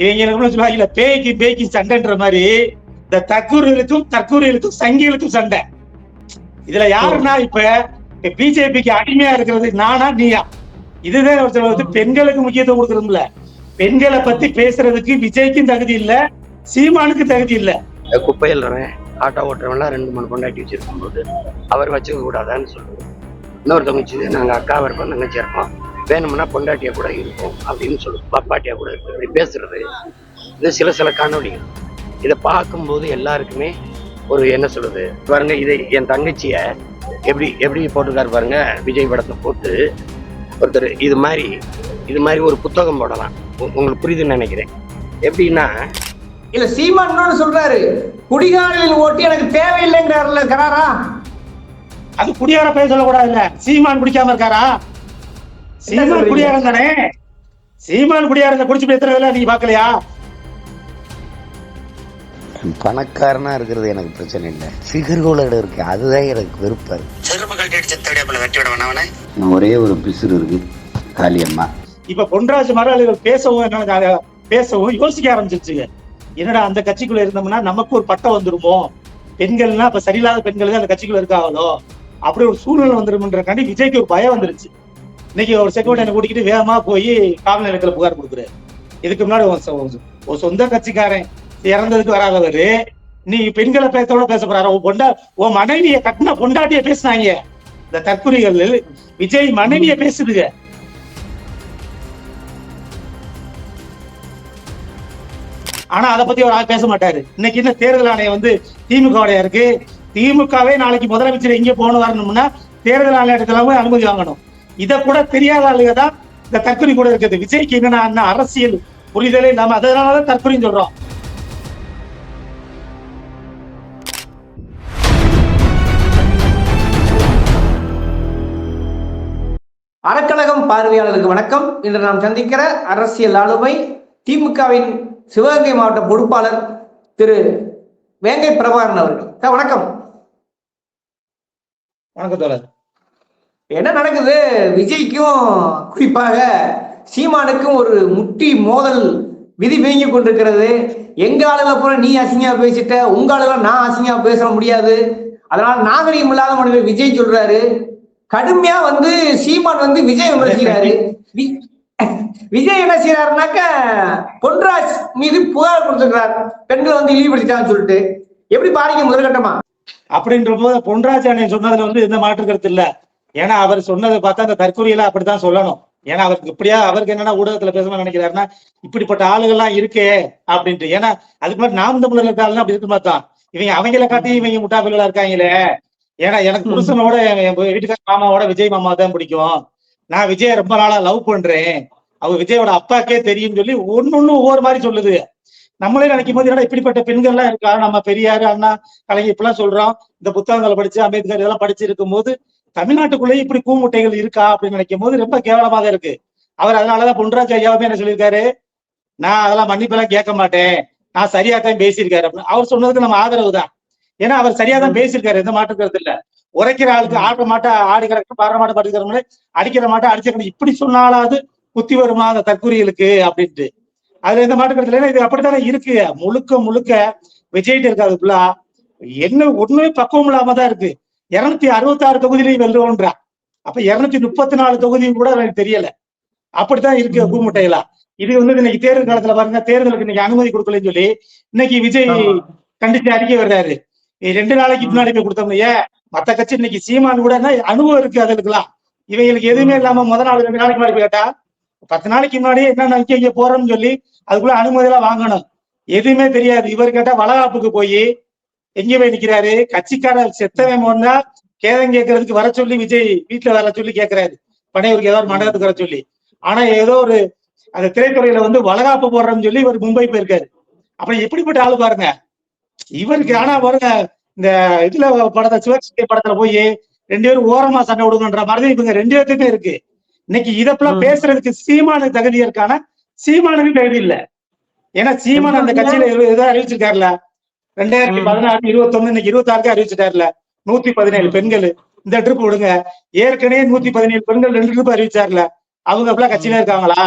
இவங்க சொல்லுவாங்க பேய்க்கு பேய்க்கு சண்டைன்ற மாதிரி இந்த தற்கூரியலுக்கும் சங்கிகளுக்கும் சண்டை. இதுல யாருன்னா இப்ப பிஜேபிக்கு அடிமையா இருக்கிறது நானா நீயா? இதுதான் வந்து பெண்களுக்கு முக்கியத்துவம் கொடுக்கறதுல. பெண்களை பத்தி பேசுறதுக்கு விஜய்க்கும் தகுதி இல்ல, சீமானுக்கு தகுதி இல்ல. குப்பையில் ஆட்டோ ஓட்டுறவெல்லாம் 2-3 பொண்டாட்டி வச்சிருக்கும் போது அவர் வச்சுக்க கூடாதான்னு சொல்லுவோம். இன்னொரு தங்கச்சி நாங்க அக்காவா இருப்போம், தங்கச்சி இருப்போம், வேணும்னா பொண்டாட்டியா கூட இருக்கும் அப்படின்னு சொல்லுவோம், பாப்பாட்டியா கூட இருக்கும். இப்படி பேசுறது இது சில காணொலிகள். இதை பார்க்கும்போது எல்லாருக்குமே ஒரு என்ன சொல்றது பாருங்க. இதை என் தங்கச்சிய எப்படி போட்டுக்காரு பாருங்க. விஜய் படத்தை போட்டு ஒருத்தர் இது மாதிரி ஒரு புத்தகம் போடலாம். உங்களுக்கு புரியுதுன்னு நினைக்கிறேன். எப்படின்னா இல்ல சீமான் சொல்றாரு, குடிகாரில் ஓட்டி எனக்கு தேவையில்லைங்கிறாருல கராரா. அது குடியார பேர் சொல்லக்கூடாது இல்ல. சீமான் குடிக்காம இருக்காரா? சீமான் குடியாரம் தானே. சீமான் குடியாரம் குடிச்சு பேசுறதுல நீங்க பாக்கலையா? பணக்காரனா இருக்கிறது எனக்கு பிரச்சனை இல்லை, ஃபிகர்களோட இருக்கு, அதுதான் எனக்கு வெறுப்பாரு. ஒரே ஒரு பிசுறு இருக்கு, காளியம்மா. இப்ப பொன்ராஜ் மரங்கள் பேசவும் யோசிக்க ஆரம்பிச்சிருச்சுங்க. என்னடா அந்த கட்சிக்குள்ள இருந்தோம்னா நமக்கு ஒரு பட்டம் வந்துருமோ, பெண்கள்னா அப்ப சரியில்லாத பெண்கள் அந்த கட்சிக்குள்ள இருக்காங்களோ, அப்படி ஒரு சூழ்நிலை வந்துருமன்றக்காண்டி விஜய்க்கு ஒரு பயம் வந்துருச்சு. இன்னைக்கு ஒரு செக்யூரிட்டி கூட்டிக்கிட்டு வேகமா போய் காவல் நிலையத்துல புகார் கொடுக்குறாரு. இதுக்கு முன்னாடி ஒரு சொந்த கட்சிக்காரன் இறந்ததுக்கு வராதவரு நீ பெண்களை பேச போறாரு. உன் மனைவிய கட்டின பொண்டாட்டிய பேசினாங்க இந்த தற்குறிகள். விஜய் மனைவிய பேசுதுங்க. ஆனா அதை பத்தி ஒரு ஆள் பேச மாட்டாரு. இன்னைக்கு இந்த தேர்தல் ஆணையம் வந்து திமுக இருக்கு. திமுகவே நாளைக்கு முதலமைச்சர் எங்க போகணும் வரணும்னா தேர்தல் ஆணையத்துல அனுமதி வாங்கணும். இதை கூட தெரியாத ஆளுங்க தான் இந்த தற்கொலை கூட இருக்குது. விஜய்க்கு என்னன்னா அரசியல் புரிதலே இல்லாம அதனாலதான் தற்கொலைன்னு சொல்றோம். அறக்கழகம் பார்வையாளருக்கு வணக்கம். இன்று நாம் சந்திக்கிற அரசியல் ஆளுமை திமுகவின் சிவகங்கை மாவட்ட பொறுப்பாளர் திரு வேங்கை பிரபாகரன் அவர்கள். வணக்கம். வணக்கம் தோழர். என்ன நடக்குது? விஜய்க்கும் குறிப்பாக சீமானுக்கும் ஒரு முட்டி மோதல் விதி வீங்கி கொண்டிருக்கிறது. எங்க ஆளுகளை போல நீ அசிங்கமா பேசிட்ட, உங்க ஆளுகளை நான் அசிங்கமா பேச முடியாது, அதனால நாகரிகம் இல்லாத மனிதர் விஜய் சொல்றாரு. கடுமையா சீமான் விஜய் விமர்சிக்கிறாரு. விஜய் என்ன செய்யறாருனாக்க பொன்ராஜ் மீது புகார் கொடுத்துருக்கிறார், பெண்கள் இழிவுபடுத்திட்டான்னு சொல்லிட்டு. எப்படி பாருங்க முதற்கட்டமா? அப்படின்ற போது பொன்ராஜ் அண்ணன் சொன்னதுல எந்த மாற்று கருத்து இல்ல. ஏன்னா அவர் சொன்னதை பார்த்தா அந்த தற்கொலையில அப்படித்தான் சொல்லணும். ஏன்னா அவருக்கு என்னன்னா ஊடகத்துல பேசணும்னு நினைக்கிறாருன்னா இப்படிப்பட்ட ஆளுகள்லாம் இருக்கே அப்படின்ட்டு. ஏன்னா அதுக்கு மாதிரி நாம் தமிழர் இருக்காங்க அப்படி இருக்கு பார்த்தா அவங்களை காட்டி இவங்க முட்டாப்பிள்ளா இருக்காங்களே. ஏன்னா எனக்கு புருஷனோட என் வீட்டுக்கார மாமாவோட விஜய் மாமா தான் பிடிக்கும். நான் விஜய ரொம்ப நாளா லவ் பண்றேன், அவங்க விஜயோட அப்பாக்கே தெரியும் சொல்லி ஒன்னொன்னு ஒவ்வொரு மாதிரி சொல்லுது. நம்மளே நினைக்கும் போது என்னடா இப்படிப்பட்ட பெண்கள் எல்லாம் இருக்கா? நம்ம பெரியாரு அண்ணா கலைஞர் இப்பெல்லாம் சொல்றோம். இந்த புத்தகங்களை படிச்சு அம்பேத்கர் இதெல்லாம் படிச்சு இருக்கும் போது தமிழ்நாட்டுக்குள்ளேயே இப்படி கூமுட்டைகள் இருக்கா அப்படின்னு நினைக்கும் போது ரொம்ப கேவலமா தான் இருக்கு. அவர் அதனாலதான் பொன்ராஜ் ஐயாவுமே என்ன சொல்லியிருக்காரு, நான் அதெல்லாம் மன்னிப்பெல்லாம் கேட்க மாட்டேன், நான் சரியா தான் பேசியிருக்காரு அப்படின்னு. அவர் சொன்னதுக்கு நம்ம ஆதரவு தான். ஏன்னா அவர் சரியா தான் பேசியிருக்காரு, எந்த மாற்றுக்கிறது இல்ல. உரைக்கிற ஆளுக்கு ஆடுற மாட்டா ஆடி கிடக்கு, பாடுற மாட்டா படுக்கிறவங்களே அடிக்கிற மாட்டா அடிச்சிருக்கணும் இப்படி சொன்னாலாவது குத்தி வருமா அந்த தற்கொலைகளுக்கு அப்படின்ட்டு. அதுல எந்த மாற்றுக்கிறது இல்லை. இது அப்படித்தானே இருக்கு. முழுக்க விஜய்ட்டு இருக்காது ஃபுல்லா. என்ன ஒண்ணுமே பக்குவம் இல்லாம தான் இருக்கு. 266 தொகுதியிலையும் வெல்லுவோன்றா. அப்ப 234 தொகுதியும் கூட எனக்கு தெரியல. அப்படித்தான் இருக்கு கூமுட்டையெல்லாம். இது இன்னைக்கு தேர்தல் காலத்துல பாருங்க, தேர்தலுக்கு இன்னைக்கு அனுமதி கொடுக்கலன்னு சொல்லி இன்னைக்கு விஜய் கண்டிச்சு அறிக்கை வர்றாரு. 2 நாளைக்கு முன்னாடி போய் கொடுத்தோம்லையே மத்த கட்சி இன்னைக்கு சீமான் கூட அனுபவம் இருக்கு அதுக்கெல்லாம். இவங்களுக்கு எதுவுமே இல்லாம முதல் நாள் 2 நாளைக்கு முன்னாடி கேட்டா 10 நாளைக்கு முன்னாடியே என்ன இங்க போறோம்னு சொல்லி அதுக்குள்ள அனுமதி எல்லாம் வாங்கணும். எதுவுமே தெரியாது. இவர் கேட்டா வளகாப்புக்கு போய் எங்க போய் நிக்கிறாரு, கட்சிக்கார செத்தவன் போனா கேதம் கேட்கறதுக்கு வர சொல்லி விஜய் வீட்டுல வர சொல்லி கேட்கிறாரு, பனையூருக்கு ஏதாவது மண்டபத்துக்கு வர சொல்லி. ஆனா ஏதோ ஒரு அந்த திரைத்துறையில வளகாப்பு போடுறோம்னு சொல்லி இவர் மும்பை போயிருக்காரு. அப்புறம் எப்படிப்பட்ட ஆளு பாருங்க இவருக்கு. ஆனா பாருங்க இந்த இதுல படத்தை சிவகார்த்திகேயன் படத்துல போய் 2 பேரும் ஓரமா சண்டை விடுங்கன்ற மாதிரி இவங்க 2 பேருக்குமே இருக்கு. இன்னைக்கு இதெல்லாம் பேசுறதுக்கு சீமானுக்கு தகுதி இருக்கான? சீமானுக்கு தகுதி இல்ல. ஏன்னா சீமான் அந்த கட்சியில ஏதோ அறிவிச்சிருக்காருல 2016 21 இன்னைக்கு 26 அறிவிச்சிட்டாருல 117 பெண்கள் இந்த ட்ரிப் விடுங்க. ஏற்கனவே 117 பெண்கள் 2 ட்ரிப் அறிவிச்சாருல. அவங்க அப்பெல்லாம் கட்சியில இருக்காங்களா?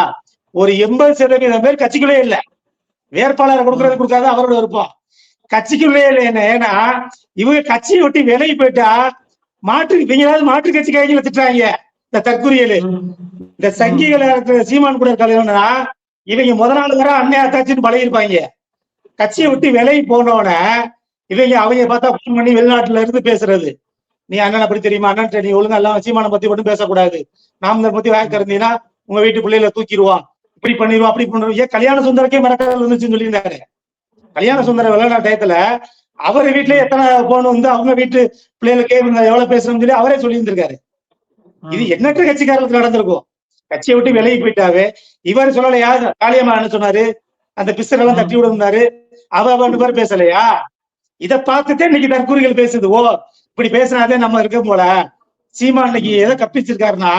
ஒரு 80% பேர் கட்சிக்குள்ளே இல்ல. வேட்பாளரை கொடுக்கறது கொடுக்காத அவரோட விருப்பம். கட்சிக்குள்ளே இல்லை என்ன. ஏன்னா இவங்க கட்சியை விட்டு விலகி போயிட்டா இவங்களாவது மாற்று கட்சிக்காரங்களை திட்டுறாங்க. இந்த தற்குறியல் இந்த சங்கிகளை இருக்கிற சீமான் கூட இருக்காங்கன்னா இவங்க நாள் வர அன்னை அத்தாச்சின்னு பழகிருப்பாங்க. கட்சியை விட்டு விலகி போனோட அவங்க பார்த்தா போன் பண்ணி வெளிநாட்டுல இருந்து பேசுறது, நீ அண்ணனை பத்தி தெரியுமா, அண்ணன் நீ ஒழுங்கா எல்லாம் சீமானை பத்தி மட்டும் பேசக்கூடாது, நாம பத்தி வாய்க்கு இருந்தீங்கன்னா உங்க வீட்டு பிள்ளைகளை தூக்கிடுவான், இப்படி பண்ணிடுவோம் அப்படி பண்ணுவோம். ஏன் கல்யாண சுந்தரக்கே மிரட்டல் இருந்துச்சுன்னு சொல்லியிருந்தாரு. கல்யாண சுந்தர விளையாட டயத்துல அவர் வீட்டுல எத்தனை போன் வந்து அவங்க வீட்டு பிள்ளைகளுக்கே எவ்வளவு பேசணும்னு சொல்லி அவரே சொல்லி இருந்திருக்காரு. இது எண்ணற்ற கட்சிக்காரர்களுக்கு நடந்திருக்கும். கட்சியை விட்டு விலகி போயிட்டாவே. இவர் சொல்லலையா காளியம்மா என்ன சொன்னாரு, அந்த பிஸ்டர் எல்லாம் தட்டி விடுந்தாரு, அவ 2 பேர் பேசலையா? இதை பார்த்துட்டே இன்னைக்கு தற்கூறிகள் பேசுது. ஓ இப்படி பேசினாதே நம்ம இருக்க போல. சீமான் இன்னைக்கு எதை கப்பிச்சிருக்காருன்னா,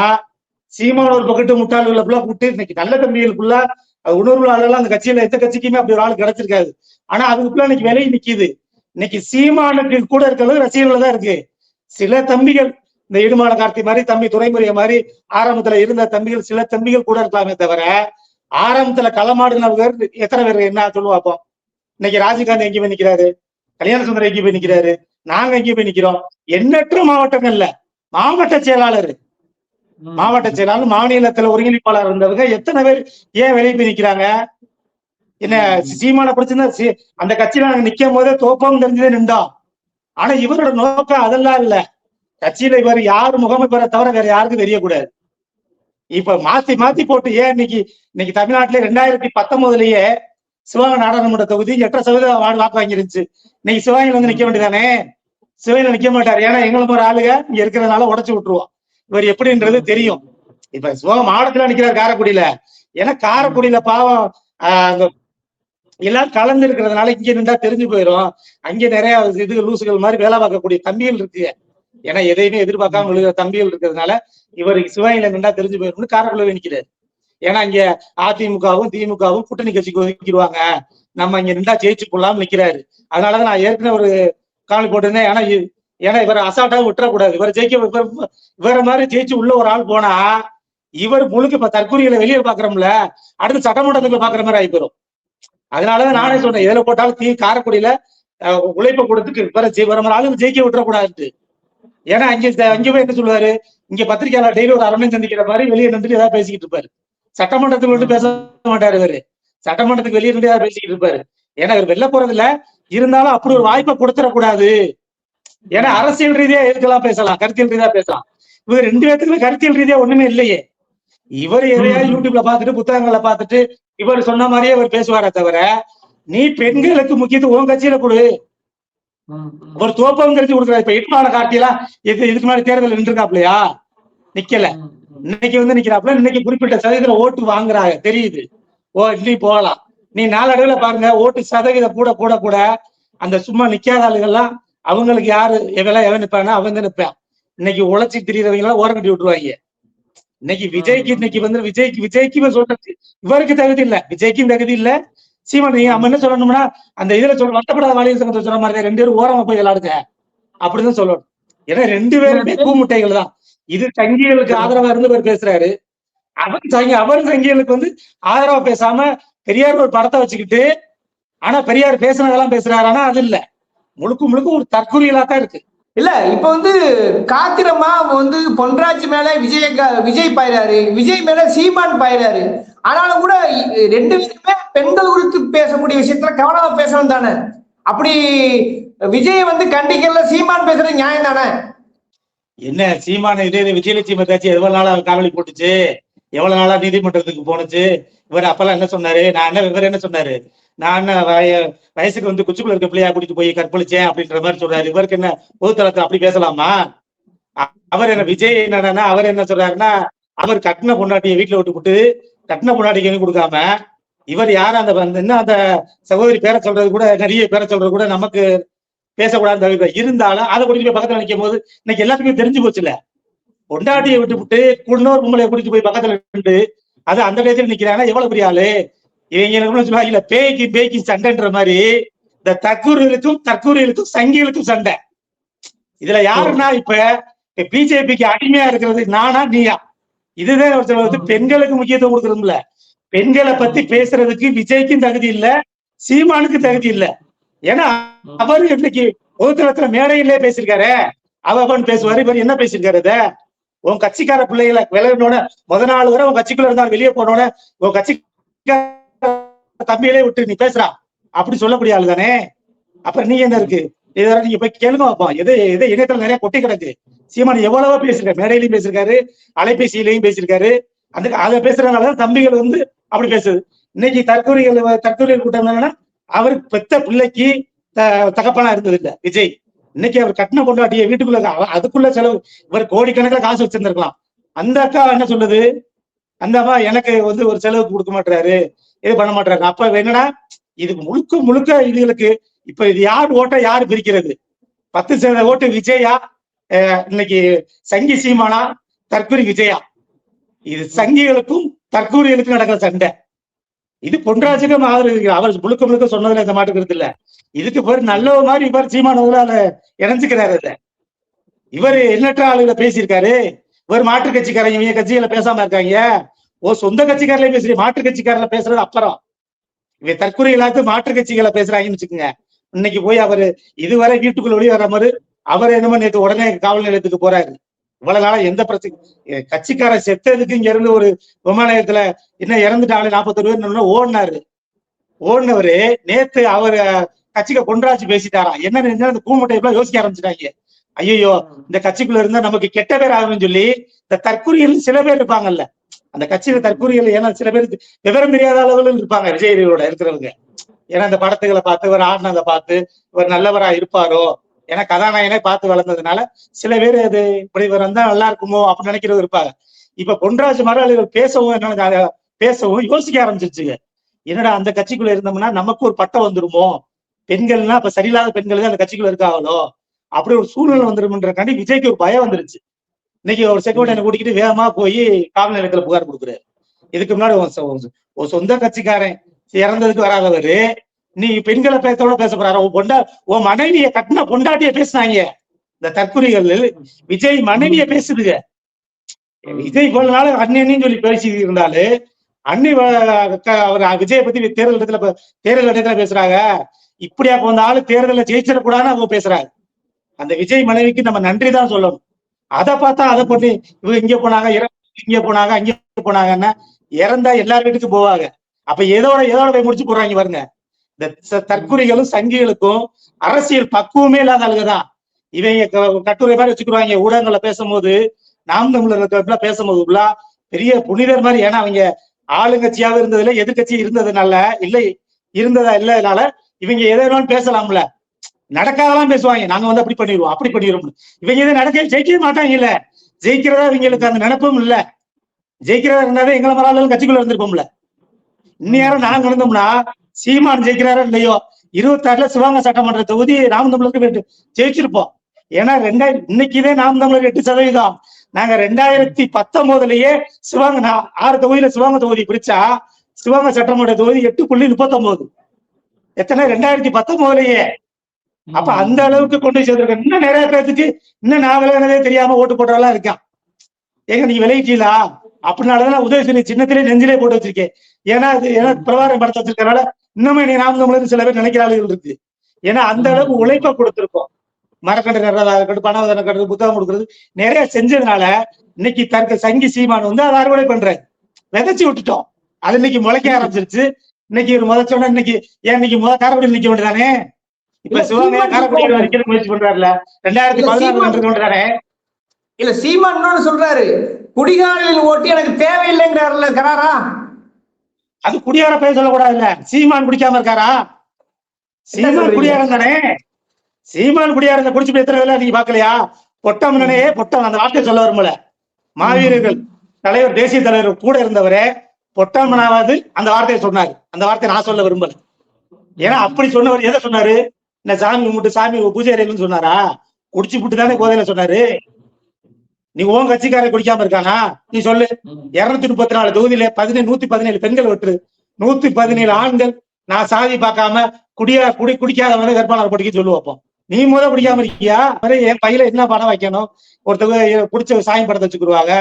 சீமான ஒரு பக்கத்து முட்டாள்களை ஃபுல்லா கூப்பிட்டு இன்னைக்கு நல்ல தம்பிகளுக்குள்ள உணர்வு ஆளெல்லாம் அந்த கட்சியில எந்த கட்சிக்குமே அப்படி ஒரு ஆள் கிடைச்சிருக்காது. ஆனா அதுக்குள்ள இன்னைக்கு விலகி நிக்குது. இன்னைக்கு சீமானுக்கு கூட இருக்கிறது ரசிகர்கள் தான் இருக்கு. சில தம்பிகள் இந்த இடுமான கார்த்தி மாதிரி தம்பி துறைமுறைய மாதிரி ஆரம்பத்துல இருந்த தம்பிகள், சில தம்பிகள் கூட இருக்கலாமே தவிர ஆரம்பத்துல களமாடுனவர் எத்தனை பேர் என்ன சொல்லுவாப்போ. இன்னைக்கு ராஜீவ்காந்தி எங்கே போய் நிக்கிறாரு, கல்யாண சுந்தரம் எங்கே போய் நிக்கிறாரு, நாங்க எங்கே போய் நிக்கிறோம். எண்ணற்ற மாவட்டங்கள்ல மாவட்ட செயலாளர் மாநிலத்துல ஒருங்கிணைப்பாளர் இருந்தவங்க எத்தனை பேர் ஏன் வெளியே போய் நிக்கிறாங்க? என்ன சீமான பிரச்சனை அந்த கட்சியில நாங்க நிக்கும் போதே தோப்பம் தெரிஞ்சதே நின்றோம். ஆனா இவரோட நோக்கம் அதெல்லாம் இல்ல. கட்சியில இவர் யாரு முகமை பெற தவிர வேற யாருக்கும் தெரியக்கூடாது. இப்ப மாத்தி போட்டு ஏன் இன்னைக்கு தமிழ்நாட்டுல 2019லயே சிவகங்கை நாடாளுமன்ற தொகுதி 8% வாக்கு வாங்கிருந்துச்சு. இன்னைக்கு சிவகங்கையில வந்து நிக்க வேண்டியதானே? சிவகங்கையில நிக்க மாட்டாரு. ஏன்னா எங்களை மாதிரி ஆளுங்க இங்க இருக்கிறதுனால உடைச்சு விட்டுருவோம். இவர் எப்படின்றது தெரியும். இப்ப சிவகங்கை மாவட்டத்துல நிக்கிறார் காரைக்குடியில. ஏன்னா காரைக்குடியில பாவம் எல்லாரும் கலந்து இருக்கிறதுனால இங்க நின்றா தெரிஞ்சு போயிடும். அங்க நிறைய லூசுகள் மாதிரி வேலை பார்க்கக்கூடிய தம்பிகள் இருக்கு. ஏன்னா எதையுமே எதிர்பார்க்காம விழுகிற தம்பிகள் இருக்கிறதுனால இவருக்கு சிவகங்கையில நின்றா தெரிஞ்சு போயிடும்னு காரைக்குடியில நிக்கிறாரு. ஏன்னா இங்க அதிமுகவும் திமுகவும் கூட்டணி கட்சிக்கு ஒதுக்கிடுவாங்க, நம்ம இங்க நின்றா ஜெயிச்சு கொள்ளாம நிக்கிறாரு. அதனாலதான் நான் ஏற்கனவே ஒரு காணொலி போட்டிருந்தேன். ஏன்னா இவர் அசால்ட்டாக விட்டுறக்கூடாது. இவரை மாதிரி ஜெயிச்சு உள்ள ஒரு ஆள் போனா இவர் முழுக்க இப்ப தற்கொலைகளை வெளியே பாக்குறோம்ல, அடுத்து சட்டமன்றத்துக்குள்ள பாக்குற மாதிரி ஆகி போயிடும். அதனாலதான் நானே சொன்னேன், எதுல போட்டாலும் காரைக்குடியில உழைப்ப கொடுத்துட்டு வர மாதிரி ஆளுங்க ஜெயிக்க விட்டுறக்கூடாது. ஏன்னா அங்க போய் என்ன சொல்லுவாரு, இங்க பத்திரிகையாளர் டெய்லி ஒரு 1/2 மணி சந்திக்கிற மாதிரி வெளியே நின்று ஏதாவது பேசிக்கிட்டு இருப்பாரு. சட்டமன்றத்துக்கு வந்து பேச மாட்டாரு இவரு, சட்டமன்றத்துக்கு வெளியே நின்று ஏதாவது பேசிக்கிட்டு இருப்பாரு. ஏன்னா இவர் வெளில போறது இல்ல, இருந்தாலும் அப்படி ஒரு வாய்ப்பை கொடுத்துடக்கூடாது. ஏன்னா அரசியல் ரீதியா எதுக்கெல்லாம் பேசலாம், கருத்தியல் ரீதியா பேசலாம். இவர் 2 பேத்துக்குமே கருத்தியல் ரீதியா ஒண்ணுமே இல்லையே. இவர் எதையாவது யூடியூப்ல பாத்துட்டு புத்தகங்களை பார்த்துட்டு இவர் சொன்ன மாதிரியே இவர் பேசுவாரே தவிர, நீ பெண்களுக்கு முக்கியத்துவம் கட்சியில கொடு. ஒரு தோப்பம் தெரிஞ்சு கொடுக்குறாரு. இப்ப இடுமான கார்த்தியெல்லாம் இதுக்கு முன்னாடி தேர்தல் நின்றுருக்காப்லையா? நிக்கல. இன்னைக்கு வந்து நிக்கிறாப்புல. இன்னைக்கு குறிப்பிட்ட சதவீதம் ஓட்டு வாங்குறாங்க தெரியுது. இன்னைக்கு போகலாம். நீ நாளடைவுல பாருங்க, ஓட்டு சதவீதம் கூட அந்த சும்மா நிக்காத ஆளுகள்லாம் அவங்களுக்கு யாரு எவன் நிப்பானா அவன் தான் நிப்பான். இன்னைக்கு உழைச்சி திரியறவங்க எல்லாம் ஓரம் கட்டி விட்டுருவாங்க. இன்னைக்கு விஜய்க்கு இன்னைக்கு வந்து விஜய்க்கு சொல்றது இவருக்கு தகுதி இல்ல, விஜய்க்கும் தகுதி இல்ல. சீமான் நம்ம என்ன சொல்லணும்னா, அந்த இதுல வருத்தப்படாத வாலிபர் சங்கத்தை சொன்ன மாதிரி 2 பேரும் ஓரமா போய் விளையாடுங்க அப்படிதான் சொல்லணும். ஏன்னா 2 பேருமே கூமுட்டைகள் தான். இது சங்கிகளுக்கு ஆதரவா இருந்து பேர் பேசுறாரு, அவர் சங்கிகளுக்கு வந்து ஆதரவா பேசாம பெரியார் ஒரு படத்தை வச்சுக்கிட்டு, ஆனா பெரியார் பேசுனதெல்லாம் பேசுறாரு. ஆனா அது இல்ல, முழுக்க ஒரு தற்கொலைகளா தான் இருக்கு. இல்ல இப்ப வந்து காத்திரமா வந்து பொன்ராஜ் மேல விஜய் பாயிறாரு, விஜய் மேல சீமான் பாயிறாரு. ஆனாலும் கூட 2 பேருமே பெண்கள் குறித்து பேசக்கூடிய விஷயத்துல கவனமா பேசணும் தானே? அப்படி விஜய் வந்து கண்டிக்கல, சீமான் பேசுறது நியாயம் தானே? என்ன சீமான விஜயலட்சுமி கட்சி எவ்வளவு நாளா காணொலி போட்டுச்சு, எவ்வளவு நாளா நீதிமன்றத்துக்கு போனுச்சு. இவர் அப்பெல்லாம் என்ன சொன்னாரு, இவர் என்ன சொன்னாரு, நான் வயசுக்கு வந்து குச்சிக்குள்ள இருக்க பிள்ளையா கூட்டிட்டு போய் கற்பழிச்சேன் அப்படின்ற மாதிரி சொல்றாரு. இவருக்கு என்ன பொதுத்தளத்துல அப்படி பேசலாமா? அவர் என்ன விஜய் என்னன்னா அவர் என்ன சொல்றாருன்னா, அவர் கட்டின பொண்டாட்டியை வீட்டுல விட்டு கட்டின பொண்டாட்டிக்கு கொடுக்காம இவர் யாரு அந்த சகோதரி பேரை சொல்றது கூட, நிறைய பேரை சொல்றது கூட நமக்கு பேசக்கூடாது தவிர இருந்தாலும் அதை கூட்டிட்டு போய் பக்கத்துல நிற்கும் போது இன்னைக்கு எல்லாத்துக்குமே தெரிஞ்சு போச்சுல. பொண்டாட்டியை விட்டு இன்னொரு பொம்பளையை கூட்டிட்டு போய் பக்கத்துல நின்று அது அந்த இடத்துல நிக்கிறாங்கன்னா எவ்வளவு பெரிய ஆளு. இவங்க சொல்லுவாங்க பேய்க்கு சண்டைன்ற மாதிரி இந்த தற்கூரியலுக்கும் சங்கிகளுக்கும் சண்டை. இதுல யாருன்னா இப்ப பிஜேபிக்கு அடிமையா இருக்கிறது நானா நீயா? இதுதான் ஒரு பெண்களுக்கு முக்கியத்துவம் கொடுக்கறதுல. பெண்களை பத்தி பேசுறதுக்கு விஜய்க்கும் தகுதி இல்ல, சீமானுக்கு தகுதி இல்ல. ஏன்னா அவர் இன்னைக்கு பொதுத்தளத்துல மேடையிலே பேசியிருக்காரு. அவன் பேசுவாரு. இவர் என்ன பேசியிருக்காரு? இத உன் கட்சிக்கார பிள்ளைகளை விளையாடனோட முத நாள் வரை உன் கட்சிக்குள்ள இருந்தா வெளியே போனோட உன் கட்சி தம்பியிலே விட்டு நீ பேசுறா அப்படி சொல்லக்கூடிய ஆளு தானே. அப்புறம் நீங்க என்ன இருக்கு? இதெல்லாம் நீங்க போய் கேளுங்க வைப்போம். எது இணையத்துல நிறைய கொட்டி கிடக்கு. சீமான் எவ்வளவோ பேசியிருக்காரு. மேடையிலையும் பேசியிருக்காரு, அலைபேசியிலையும் பேசியிருக்காரு. அதை பேசுறதுனாலதான் தம்பிகள் வந்து அப்படி பேசுது. இன்னைக்கு தற்கொலைகள் கூட்டம் என்னன்னா அவருக்கு பெத்த பிள்ளைக்கு தகப்பனா இருந்தது இல்ல விஜய். இன்னைக்கு அவர் கட்டின கொண்டாட்டிய வீட்டுக்குள்ள அதுக்குள்ள செலவு இவர் கோடிக்கணக்கில் காசு வச்சிருந்திருக்கலாம். அந்த அக்கா என்ன சொல்லுது? அந்த அம்மா எனக்கு வந்து ஒரு செலவுக்கு கொடுக்க மாட்டாரு, இது பண்ண மாட்டாரு. அப்ப என்னன்னா இது முழுக்க இதுகளுக்கு இப்ப இது யார் ஓட்ட யாரு பிரிக்கிறது? 10% ஓட்டு விஜயா, இன்னைக்கு சங்கி சீமானா, தற்கூரி விஜயா? இது சங்கிகளுக்கும் தற்கூரிகளுக்கும் நடக்கிற சண்டை. இது பொன்ராஜுக்கும் ஆதரவு. அவர் முழுக்க சொன்னதுல இந்த மாட்டுக்கிறது இல்ல. இதுக்கு பேர் நல்ல மாதிரி இவர் சீமானவர்களால இணைஞ்சுக்கிறாரு. இல்ல இவர் எண்ணற்ற ஆளுகளை பேசியிருக்காரு. இவர் மாற்று கட்சிக்காரங்க இவங்க கட்சிகளை பேசாம இருக்காங்க. சொந்த கட்சிக்காரர்களே பேசுறீங்க, மாற்று கட்சிக்காரர்ல பேசுறது அப்புறம். இவ தற்கொலை எல்லாத்தையும் மாற்று கட்சிகளை பேசுறாங்கன்னு வச்சுக்கோங்க. இன்னைக்கு போய் அவரு இதுவரை வீட்டுக்குள்ள வெளியே வர மாதிரி அவர் என்னமோ நேற்று உடனே காவல் நிலையத்துக்கு போறாரு. இவ்வளவு நாளா எந்த பிரச்சனை? கட்சிக்காரன் செத்ததுக்கு இங்க இருந்து ஒரு விமான நிலையத்துல என்ன இறந்துட்டாங்க 41 பேர் ஓடினவரு நேத்து அவர் கட்சிக்கு பொன்ராஜ் பேசிட்டாராம். என்ன அந்த கூமுட்டை யோசிக்க ஆரம்பிச்சிட்டாங்க. ஐயோ இந்த கட்சிக்குள்ள இருந்தா நமக்கு கெட்ட பேர் ஆகும்னு சொல்லி இந்த தற்கூரிகள் சில பேர் இருப்பாங்கல்ல அந்த கட்சியில தற்கூரிகள். ஏன்னா சில பேருக்கு விவரம் தெரியாத அளவுகள் இருப்பாங்க விஜயோட இருக்கிறவங்க. ஏன்னா இந்த படத்துகளை பார்த்து இவர் ஆடினதை பார்த்து இவர் நல்லவரா இருப்பாரோ, ஏன்னா கதாநாயகனே பார்த்து வளர்ந்ததுனால சில பேர் அது இப்படி இவர் வந்தா நல்லா இருக்குமோ அப்படின்னு நினைக்கிறது இருப்பாங்க. இப்ப பொன்ராஜ் மரல் பேசவும் யோசிக்க ஆரம்பிச்சிருச்சுங்க. என்னடா அந்த கட்சிக்குள்ள இருந்தோம்னா நமக்கு ஒரு பட்டம் வந்துருமோ, பெண்கள்னா இப்ப சரியில்லாத பெண்கள் தான் அந்த கட்சிக்குள்ள இருக்காங்களோ அப்படி ஒரு சூழ்நிலை வந்துருமன்றக்காண்டி விஜய்க்கு ஒரு பயம் வந்துருச்சு. இன்னைக்கு ஒரு செக்யூரிட்டி கூட்டிக்கிட்டு வேகமா போய் காவல் நிலையத்துல புகார் கொடுக்குறாரு. இதுக்கு முன்னாடி ஒரு சொந்த கட்சிக்காரன் இறந்ததுக்கு வராதவரு நீ பெண்களை பேச போறாரு. உன் மனைவிய கட்டின பொண்டாட்டிய பேசினாங்க இந்த தற்கொலைகள். விஜய் மனைவிய பேசுதுங்க. விஜய் போல நாள் அண்ணன்னு சொல்லி பேசி இருந்தாலு அண்ணி அவர் விஜய பத்தி தேர்தல் இடத்துல பேசுறாங்க. இப்படியா போன ஆளு தேர்தல ஜெயிச்சிடக்கூடாதுன்னு அவங்க பேசுறாங்க. அந்த விஜய் மனைவிக்கு நம்ம நன்றி தான் சொல்லணும். அதை பார்த்தா அதை போட்டு இவங்க இங்க போனாங்க அங்க போனாங்கன்னா இறந்தா எல்லார் வீட்டுக்கும் போவாங்க. அப்ப எதோட போய் முடிச்சு போடுறாங்க பாருங்க. இந்த தற்கொலைகளும் சங்கிகளுக்கும் அரசியல் பக்குவமே இல்லாத ஆளுங்கதான். இவங்க கட்டுரை மாதிரி வச்சுக்குவாங்க ஊடகங்களை பேசும்போது, நாம் தமிழர் பேசும்போது பெரிய புனிதர் மாதிரி. ஏன்னா அவங்க ஆளுங்கட்சியாக இருந்ததுல எதிர்கட்சி இருந்ததுனால இல்லனால இவங்க எதாவது பேசலாம்ல, நடக்காதெல்லாம் பேசுவாங்க. நாங்க வந்து அப்படி பண்ணிடுவோம். இவங்க எதை நடக்க ஜெயிக்கவே மாட்டாங்க. இல்ல ஜெயிக்கிறதா இவங்களுக்கு அந்த நினைப்பும் இல்ல. ஜெயிக்கிறதா இருந்தாவே எங்களை மறாலும் கட்சிக்குள்ள இருந்திருப்போம்ல. இன்னும் நாங்க இருந்தோம்னா சீமான் ஜெயிக்கிறாரோ இல்லையோ 26ல சிவகங்கை சட்டமன்ற தொகுதி நாம் தமிழருக்கு ஜெயிச்சிருப்போம். ஏன்னா இன்னைக்குதே நாம் தமிழர் 8%. நாங்க 2019லயே சிவகங்கை 6 தொகுதியில சிவகங்கை தொகுதி பிரிச்சா சிவகங்கை சட்டமன்ற தொகுதி 8.39. எத்தனை 2019லயே. அப்ப அந்த அளவுக்கு கொண்டு சேர்ந்திருக்க. இன்னும் நிறைய பேருக்கு இன்னும் நான் விளையாடுறதே தெரியாம ஓட்டு போடுறதெல்லாம் இருக்கான். ஏங்க நீங்க விளையிட்டீங்களா அப்படின்னாலதான் உதயசூரி சின்னத்திலே நெஞ்சிலே போட்டு வச்சிருக்கேன். ஏன்னா பிரபாரம் படத்தை வச்சிருக்கனால இன்னுமே நீ நாம் தமிழர் சில பேர் நினைக்கிற ஆளுகள் இருக்கு. ஏன்னா அந்த அளவுக்கு உழைப்ப கொடுத்திருக்கோம். மரக்கண்டு நடுறதா இருக்கட்டும், பணவதனை கட்டுறது, புத்தகம் கொடுக்கறது நிறைய செஞ்சதுனால இன்னைக்கு சங்கி சீமான் வந்து அதை அறுவடை பண்றாரு. விதைச்சு விட்டுட்டோம், அது இன்னைக்கு முளைக்க ஆரம்பிச்சிருச்சு. இன்னைக்கு ஒரு முதச்சோட இன்னைக்கு காரைக்குடி நிக்க வேண்டியதானே. இப்ப சிவகங்கை காரைக்குடி வைக்கிற முயற்சி பண்றாருல 2016 இல்ல சீமான் சொல்றாரு குடிகாரர்களின் ஓட்டு எனக்கு தேவையில்லைங்கிறாருல கராரா. அது குடியார பேர் சொல்லக்கூடாது. இல்ல சீமான் குடிக்காம இருக்காரா? சீமான் குடியாரம் தானே. சீமான் குடியாரங்க குடிச்சு எத்தனை நீங்க பாக்கலையா? பொட்டம் அந்த வார்த்தையை சொல்ல வரும்போல மாவீரர்கள் தலைவர் தேசிய தலைவர் கூட இருந்தவரே பொட்டமனாவது அந்த வார்த்தையை சொன்னாரு. அந்த வார்த்தையை நான் சொல்ல விரும்பல. ஏன்னா அப்படி சொன்னவர் எதை சொன்னாரு? இந்த சாமி கும்பிட்டு சாமி பூஜை அறையில்னு சொன்னாரா? குடிச்சு புட்டு தானே போதையில சொன்னாரு. நீ உன் கட்சிக்காரன் குடிக்காம இருக்கானா? நீ சொல்லு. 234 தொகுதியில 117 பெண்கள் வெற்று, 117 ஆண்கள். நான் சாதி பார்க்காம குடிக்காதவன வேட்பாளர் போட்டிக்கு சொல்லு வைப்போம். நீ பிடிக்காம இருக்கியா? என் பையில என்ன படம் வைக்கணும், ஒருத்தவங்க பிடிச்ச சாமி படத்தை வச்சுக்கிடுவாங்க.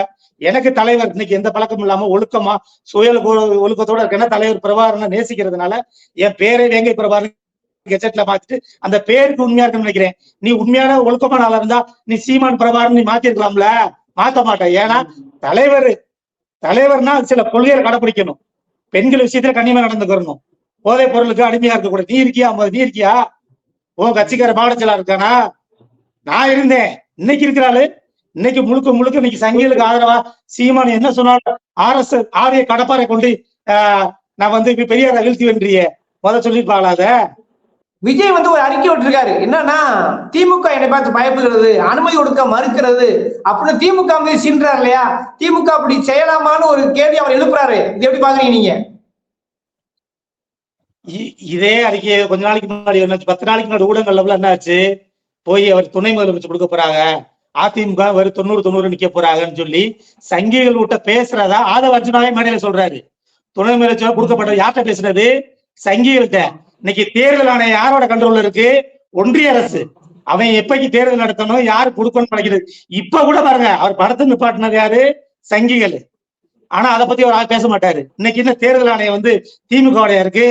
எனக்கு தலைவர் இன்னைக்கு எந்த பழக்கமும் இல்லாம ஒழுக்கமா ஒழுக்கத்தோட இருக்கேன்னா தலைவர் பிரபாகரனை நேசிக்கிறதுனால என் பேரை வேங்கை பிரபாகரன் கெஜெட்ல மாத்திட்டு அந்த பேருக்கு உண்மையா இருக்குன்னு நினைக்கிறேன். நீ உண்மையான ஒழுக்கமான ஆளா இருந்தா நீ சீமான் பிரபாகரன் நீ மாத்தி இருக்கலாம்ல. மாத்த மாட்டேன். ஏன்னா தலைவர்னா சில கொள்கையை கடைபிடிக்கணும். பெண்கள் விஷயத்துல கண்ணியமா நடந்துக்கிறணும். போதைப் பொருளுக்கு அடிமையா இருக்கக்கூடாது. நீ இருக்கியா? உன் கட்சிக்கார மாவட்டச்சலா இருக்கானா? நான் இருந்தேன். இன்னைக்கு இருக்கிறாளு இன்னைக்கு முழுக்க இன்னைக்கு சங்கிகளுக்கு ஆதரவா சீமான் என்ன சொன்னாலும் ஆரிய கடப்பாறை கொண்டு நான் பெரியார வீழ்த்தி வென்றிய சொல்லிருப்பாங்களா? அத விஜய் ஒரு அறிக்கை விட்டுருக்காரு. என்னன்னா திமுக என்னை பார்த்து பயப்படுகிறது, அனுமதி கொடுக்க மறுக்கிறது அப்படின்னு திமுக மீது சீன்றாரு இல்லையா? திமுக அப்படி செய்யலாமான்னு ஒரு கேள்வி அவர் எழுப்புறாரு. இது எப்படி பாக்குறீங்க நீங்க? இதே அறிக்கையை கொஞ்ச நாளைக்கு முன்னாடி 10 நாளைக்கு முன்னாடி ஊடகங்கள்ல என்ன ஆச்சு? போய் அவர் துணை முதலமைச்சர் கொடுக்க போறாங்க, அதிமுக ஒரு 90 நிக்க போறாங்கன்னு சொல்லி சங்கிகள் விட்ட பேசுறதா ஆதவ அர்ஜுனாவே மேடையில சொல்றாரு. துணை முதலமைச்சர் கொடுக்கப்பட்ட யார்கிட்ட பேசுறது? சங்கிகள்கிட்ட. இன்னைக்கு தேர்தல் ஆணையம் யாரோட கண்ட்ரோல்ல இருக்கு? ஒன்றிய அரசு. அவன் எப்பைக்கு தேர்தல் நடத்தணும், யாரு கொடுக்கணும்னு நினைக்கிறது. இப்ப கூட பாருங்க, அவர் படத்தை நிப்பாட்டினது யாரு? சங்கிகள். ஆனா அதை பத்தி அவர் பேச மாட்டாரு. இன்னைக்கு இந்த தேர்தல் ஆணையம் திமுகவுடைய இருக்கு.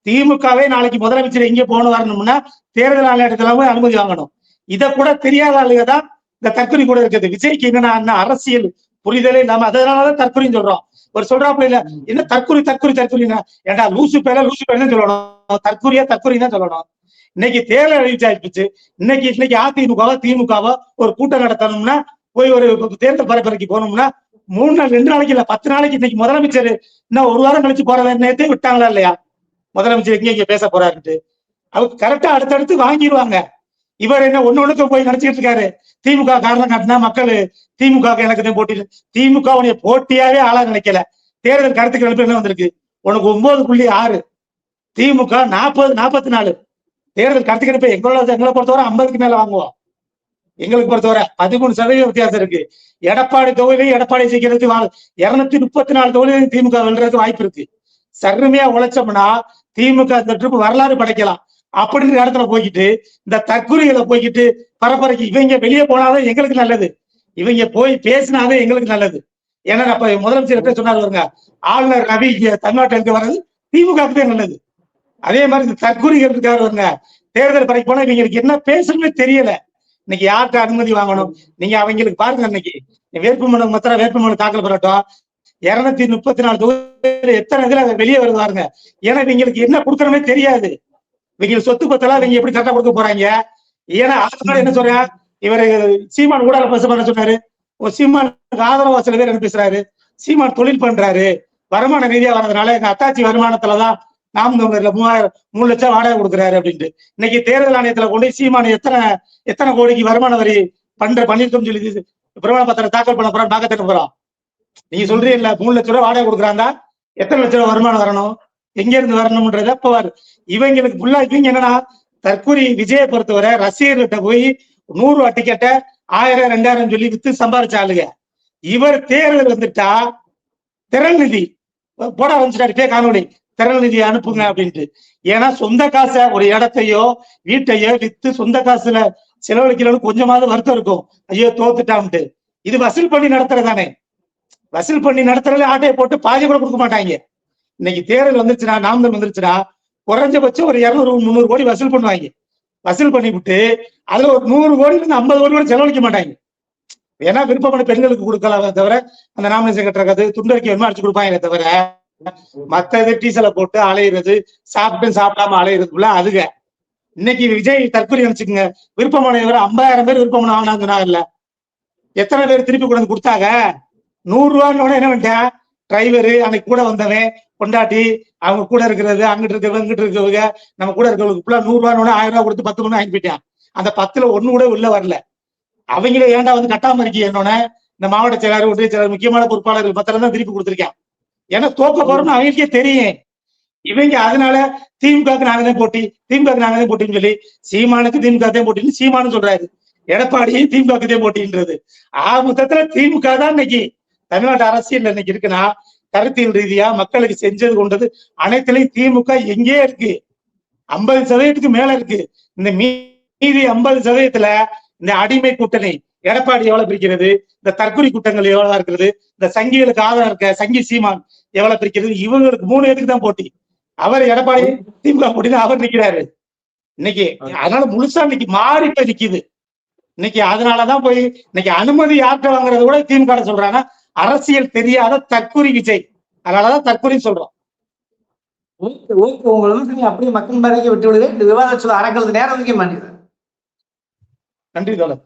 திமுகவே நாளைக்கு முதலமைச்சர் எங்க போகணும் வரணும்னா தேர்தல் ஆணையத்துல அனுமதி வாங்கணும். இத கூட தெரியாத ஆளுங்க தான் இந்த தற்கொலை கூட இருக்குது. விஜய்க்கு என்னன்னா அரசியல் புரிதலே இல்லாம அதனாலதான் தற்கொலைன்னு சொல்றோம். ஒரு சொல்றாப்புல இல்ல என்ன தற்கொலைன்னா ஏன்டா லூசு பேர சொல்லணும். தற்கொலையா தான் சொல்லணும். இன்னைக்கு தேர்தல் அறிவிச்சாச்சு. இன்னைக்கு அதிமுகவோ திமுகவோ ஒரு கூட்டம் நடத்தணும்னா போய் ஒரு தேர்தல் பரப்புரைக்கு போனோம்னா 3 நாள் 2 நாளைக்கு இல்ல 10 நாளைக்கு இன்னைக்கு முதலமைச்சர் இன்னும் 1 வாரம் கழிச்சு போறத நேரத்தே விட்டாங்களா இல்லையா? முதலமைச்சர் இங்க பேச போறாருன்ட்டு அவங்க கரெக்டா அடுத்தடுத்து வாங்கிடுவாங்க. இவர் என்ன ஒண்ணுக்கு போய் நினைச்சுக்கிட்டு இருக்காரு. திமுக காரணம் காட்டினா மக்கள் திமுக எனக்கு தான் போட்டி. திமுக உடைய போட்டியாவே ஆளா நினைக்கல. தேர்தல் கருத்துக்கு என்ன வந்திருக்கு? உனக்கு 9.6, திமுக 40-44. தேர்தல் கருத்துக்கணிப்பு எங்களை பொறுத்தவரை 50க்கு மேல வாங்குவோம். எங்களுக்கு பொறுத்தவரை 13% வித்தியாசம் இருக்கு. எடப்பாடி தொகுதியிலையும் எடப்பாடி ஜெயிக்கிறதுக்கு 234 தொகுதியிலையும் திமுக வெல்றதுக்கு வாய்ப்பு இருக்கு. சர்மையா உழைச்சோம்னா திமுக இந்த ட்ரிப் வரலாறு படைக்கலாம் அப்படின்ற இடத்துல போய்கிட்டு இந்த தற்கொலைகளை போய்கிட்டு பரப்பரைக்கு இவங்க வெளியே போனாதான் எங்களுக்கு நல்லது. இவங்க போய் பேசினாதான் எங்களுக்கு நல்லது. ஏன்னா அப்ப முதலமைச்சர் சொன்னாரு வருங்க, ஆளுநர் ரவி தமிழ்நாட்டில் வர்றது திமுகவுக்கு தான் நல்லது. அதே மாதிரி இந்த தற்கொலைகள் இருக்காரு வருங்க, தேர்தல் பறைக்கு போனா இவங்களுக்கு என்ன பேசணும்னு தெரியல. இன்னைக்கு யார்கிட்ட அனுமதி வாங்கணும்? நீங்க அவங்களுக்கு பாருங்க, இன்னைக்கு வேட்புமனு தாக்கல் பண்ணட்டும். 234 தொகுதியில எத்தனை இதுல வெளியே வருது பாருங்க. ஏன்னா இவங்களுக்கு என்ன கொடுக்கணுமே தெரியாது. இவங்க சொத்து பத்தெல்லாம் இவங்க எப்படி சட்டம் கொடுக்க போறாங்க? ஏன்னா அதுக்கு என்ன சொல்றேன், இவரு சீமான் ஊடக பேச சொன்னாரு. சீமானுக்கு ஆதரவா சில பேர் என்ன பேசுறாரு, சீமான் தொழில் பண்றாரு, வருமான ரீதியா வர்றதுனால எங்க அத்தாச்சி வருமானத்துலதான் நாம் 3 லட்சம் வாடகை கொடுக்குறாரு அப்படின்ட்டு. இன்னைக்கு தேர்தல் ஆணையத்துல கொண்டு சீமான் எத்தனை கோடிக்கு வருமான வரி பண்ணிருக்கோம்னு சொல்லி பிரமாண பத்திரம் தாக்கல் பண்ண போறோம். பார்க்க போறோம். நீங்க சொல்றீங்கல்ல 3 லட்சம் ரூபாய் வாடகை கொடுக்குறாங்க, எத்தனை லட்சம் ரூபாய் வருமானம் வரணும், எங்க இருந்து வரணும்ன்றத போவாரு. இவங்களுக்கு ஃபுல்லா இவங்க என்னன்னா தற்கொலை. விஜயை பொறுத்தவரை ரசிகர்கிட்ட போய் 100 ரூபா டிக்கெட்டை 1000 2000 சொல்லி வித்து சம்பாரிச்சாளுங்க. இவர் தேர்தல் வந்துட்டா திரள் நிதி போட ஆரம்பிச்சிட்டாரு. காணொலி திரள் நிதி அனுப்புங்க அப்படின்ட்டு. ஏன்னா சொந்த காசை ஒரு இடத்தையோ வீட்டையோ வித்து சொந்த காசுல செலவழிக்கலன்னு கொஞ்சமாவது வருத்தம் இருக்கும். ஐயோ தோத்துட்டான்ட்டு. இது வசூல் பண்ணி நடத்துறதானே. வசூல் பண்ணி நடத்துறதுல ஆட்டையை போட்டு பாதி கூட கொடுக்க மாட்டாங்க. இன்னைக்கு தேர்தல் வந்துருச்சுன்னா, நாமதல் வந்துருச்சுன்னா குறைஞ்சபட்சம் ஒரு 200-300 கோடி வசூல் பண்ணுவாங்க. வசூல் பண்ணி விட்டு அதுல ஒரு 100 கோடியிலிருந்து 50 கோடி கூட செலவழிக்க மாட்டாங்க. ஏன்னா விருப்பப்பட்ட பெண்களுக்கு கொடுக்கலாமே தவிர அந்த நாமினேஷன் கட்டுறது துண்டறிக்கை வேணுமா அடிச்சு கொடுப்பாங்க தவிர மற்றது டீசலை போட்டு அலையிறது, சாப்பிடாம அலையிறதுக்குள்ள அதுக. இன்னைக்கு விஜய் தற்கொலை நினைச்சுக்கோங்க, விருப்பமானவர் 50,000 பேர் விருப்பம் ஆனாங்கன்னா இல்ல எத்தனை பேர் திருப்பி கொண்டு வந்து கொடுத்தாங்க? 100 ரூபான்னு என்ன பண்ணிட்டேன், டிரைவரு அன்னைக்கு கூட வந்தவன் கொண்டாட்டி அவங்க கூட இருக்கிறது அங்கிட்டு இருக்கிறவங்க இங்கிட்டு இருக்கிறவங்க நம்ம கூட இருக்கிறவங்களுக்குள்ள 100 ரூபான்னு 1000 ரூபாய் கொடுத்து 10 மணி வாங்கி போயிட்டான். அந்த 10ல 1 கூட உள்ள வரல. அவங்களே ஏன்டா கட்டாம இருக்கீங்க என்னோட இந்த மாவட்ட செயலாளர் ஒன்றிய செயலாளர் முக்கியமான பொறுப்பாளர்கள் பத்திரம் தான் திருப்பி கொடுத்துருக்கேன். ஏன்னா தோக்க போறோம்னு அவங்களுக்கே தெரியும். இவங்க அதனால திமுகவுக்கு நாங்கதான் போட்டின்னு சொல்லி சீமானுக்கு திமுக தான் போட்டின்னு சீமானு சொல்றாரு. எடப்பாடி திமுக தான் போட்டின்றது. மொத்தத்துல திமுக தான் இன்னைக்கு தமிழ்நாட்டு அரசியல் இன்னைக்கு இருக்குன்னா கருத்தியல் ரீதியா மக்களுக்கு செஞ்சது கொண்டது அனைத்துலயும் திமுக எங்கே இருக்கு. 50% மேல இருக்கு. இந்த மீதி 50% இந்த அடிமை கூட்டணி எடப்பாடி எவ்வளவு பிரிக்கிறது, இந்த தற்கொலை கூட்டங்கள் எவ்வளவு இருக்கிறது, இந்த சங்கிகளுக்கு ஆதரவு இருக்க சங்கி சீமான் எவ்வளவு பிரிக்கிறது, இவங்களுக்கு 3 பேருக்கு தான் போட்டி. அவர் எடப்பாடி திமுக போட்டின்னு அவர் நிக்கிறாரு இன்னைக்கு. அதனால முழுசா இன்னைக்கு மாறி போய் நிக்குது இன்னைக்கு. அதனாலதான் போய் இன்னைக்கு அனுமதி யார்கிட்ட வாங்குறது கூட திமுக சொல்றாங்க, அரசியல் தெரியாத தற்கொலை விஜய். அதனாலதான் தற்கொலை சொல்றோம். உங்களை வந்து அப்படியே மக்கள் மேலேயே விட்டு விடுங்க. இந்த விவாதம் சொல்ல அறக்கிறது நேரம் ஒதுக்க மாட்டேங்குது. நன்றி தோழர்.